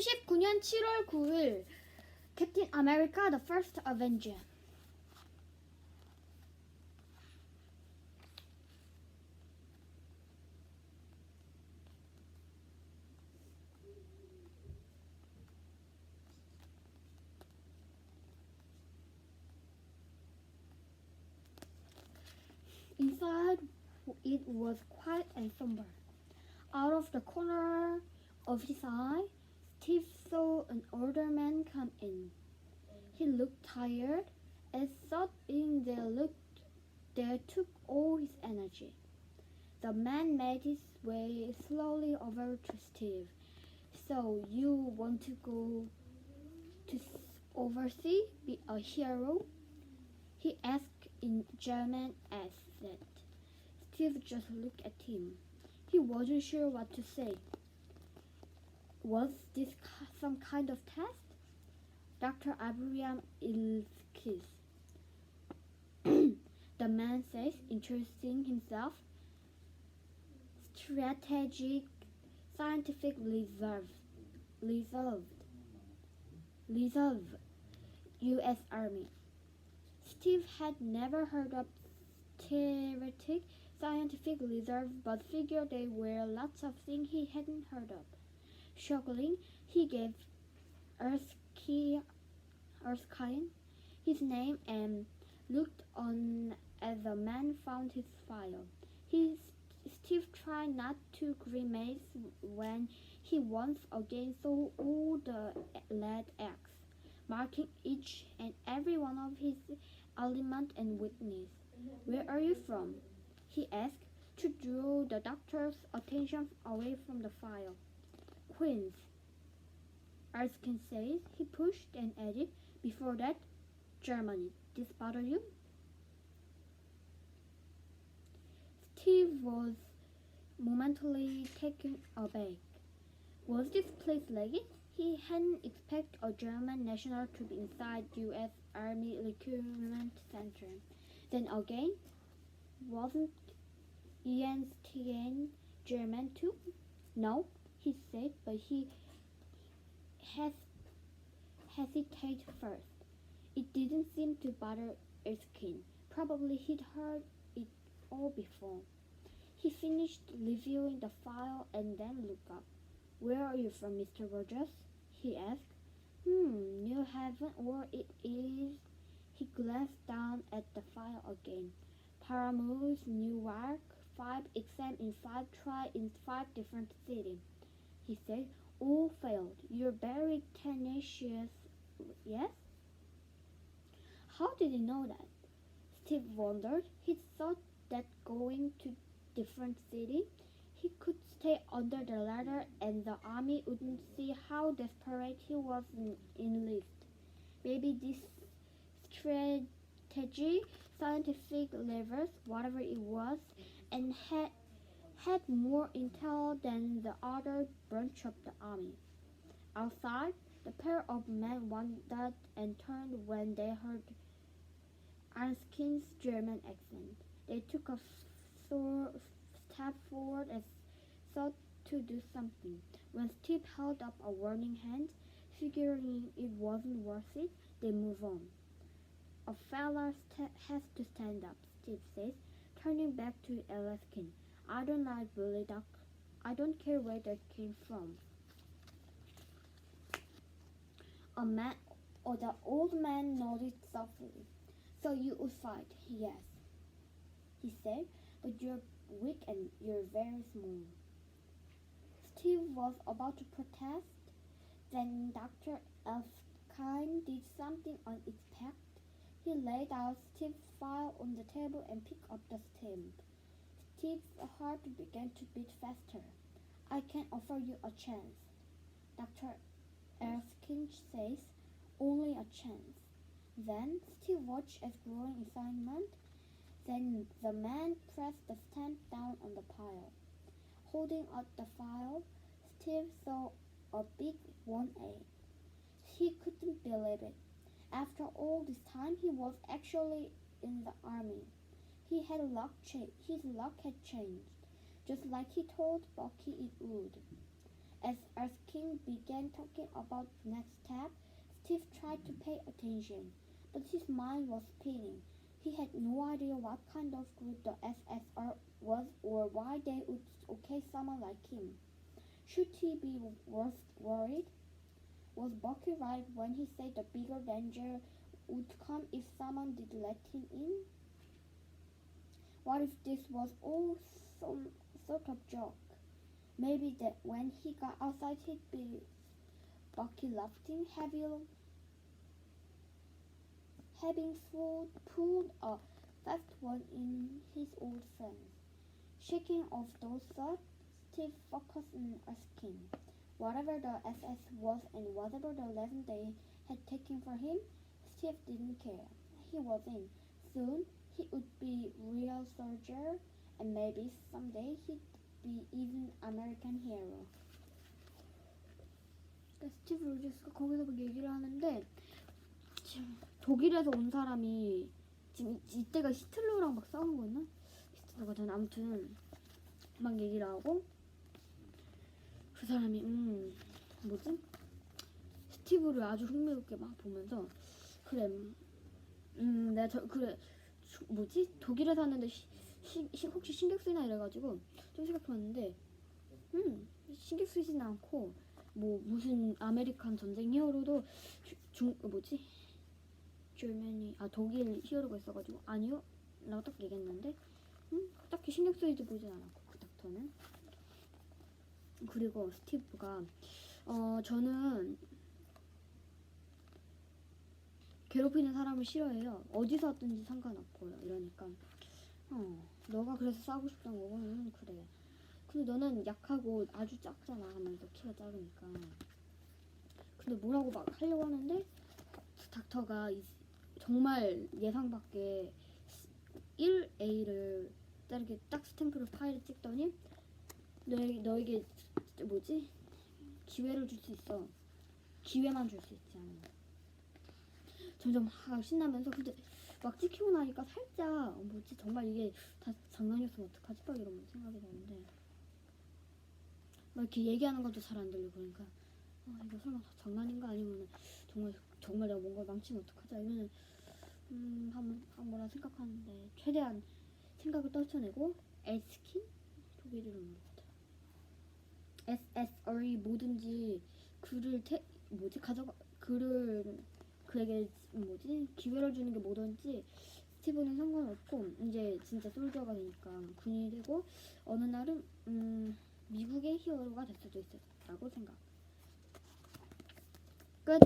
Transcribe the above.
1979년 7월 9일 Captain America the First Avenger. Inside it was quiet and somber. Out of the corner of his eye, Steve saw an older man come in. He looked tired, and thought being there took all his energy. The man made his way slowly over to Steve. So you want to go to overseas, be a hero? He asked in German accent. Steve just looked at him. He wasn't sure what to say. Was this some kind of test? Dr. Abraham Ilkis. The man says, introducing himself. Strategic Scientific Reserve, U.S. Army. Steve had never heard of Strategic Scientific Reserve, but figured there were lots of things he hadn't heard of. Struggling, he gave Erskine his name and looked on as the man found his file. Steve tried not to grimace when he once again saw all the red X, marking each and every one of his element and weakness. "Where are you from?" he asked, to draw the doctor's attention away from the file. "Queens," Erskine said. He pushed and added, "Before that, Germany. This bother you?" Steve was momentarily taken aback. Was this place legit? He hadn't expected a German national to be inside U.S. Army Recruitment Center. Then again, wasn't Ian Stien German too? "No," he said, but he hesitated first. It didn't seem to bother Erskine. Probably he'd heard it all before. He finished reviewing the file and then looked up. "Where are you from, Mr. Rogers?" he asked. New Haven, or it is." He glanced down at the file again. "Paramus, Newark, 5 exam in 5 try in 5 different cities," he said. "All failed. You're very tenacious, yes?" How did he know that? Steve wondered. He thought that going to different cities, he could stay under the radar and the army wouldn't see how desperate he was in enlist. Maybe this strategy, scientific levers, whatever it was, and had more intel than the other branch of the army. Outside, the pair of men wondered and turned when they heard Erskine's German accent. They took a step forward and sought to do something. When Steve held up a warning hand, figuring it wasn't worth it, they moved on. "A fella has to stand up," Steve says, turning back to Erskine. "I don't like bully, Doc. I don't care where they came from." The old man nodded softly. "So you would fight?" "Yes," he said, "but you're weak and you're very small." Steve was about to protest. Then Dr. Erskine did something unexpected. He laid out Steve's file on the table and picked up the stamp. Steve's heart began to beat faster. "I can offer you a chance," Dr. Erskine says. "Only a chance." Then Steve watched as growing excitement. Then the man pressed the stamp down on the pile. Holding up the file, Steve saw a big 1A. He couldn't believe it. After all this time, he was actually in the army. His luck had changed, just like he told Bucky it would. As Erskine began talking about the next step, Steve tried to pay attention, but his mind was spinning. He had no idea what kind of group the SSR was or why they would okay someone like him. Should he be worried? Was Bucky right when he said the bigger danger would come if someone did let him in? What if this was all some sort of joke? Maybe that when he got outside he'd be Bucky laughing heavily, having pulled a fast one in his old friends. Shaking off those thoughts, Steve focused on asking. Whatever the SS was and whatever the lesson they had taken for him, Steve didn't care. He was in. Soon he would be real soldier, and maybe someday he'd be even American hero. 스티브 로저스가 거기서 막 얘기를 하는데 지금 독일에서 온 사람이 지금 이때가 히틀러랑 막 싸우는 거였나? 히틀러가 전 아무튼 막 얘기를 하고 그 사람이 뭐지? 스티브를 아주 흥미롭게 막 보면서 그래 내가 그래 뭐지? 독일에 사는데 혹시 신경 쓰이나 이래가지고 좀 생각해봤는데 신경 쓰이진 않고 뭐 무슨 아메리칸 전쟁 히어로도 뭐지? 독일 히어로가 있어가지고 아니요? 라고 딱 얘기했는데 딱히 신경 쓰이지 보진 않았고 그 닥터는. 그리고 스티브가 저는 괴롭히는 사람을 싫어해요. 어디서 왔든지 상관없고요. 이러니까 너가 그래서 싸우고 싶다는 거고는 그래. 근데 너는 약하고 아주 작잖아 하면서 키가 작으니까. 근데 뭐라고 막 하려고 하는데 닥터가 정말 예상 밖에 1A를 이렇게 딱 스탬프를 파일을 찍더니 너에게 뭐지? 기회를 줄 수 있어. 기회만 줄 수 있지 않아. 점점 신나면서 근데 막 찍히고 나니까 살짝 뭐지? 정말 이게 다 장난이었으면 어떡하지? 막 이런 생각이 나는데 막 이렇게 얘기하는 것도 잘 안 들리고 그러니까 이거 설마 다 장난인가 아니면 정말 내가 뭔가 망치면 어떡하지? 아니면 한번 생각하는데 최대한 생각을 떨쳐내고 에스킨? 독일 이름 모르겠다. SSR이 뭐든지 그에게 뭐지? 기회를 주는 게 뭐든지 스티브는 상관없고 이제 진짜 솔저가 되니까 군인이 되고 어느 날은 미국의 히어로가 될 수도 있었다고 생각. 끝.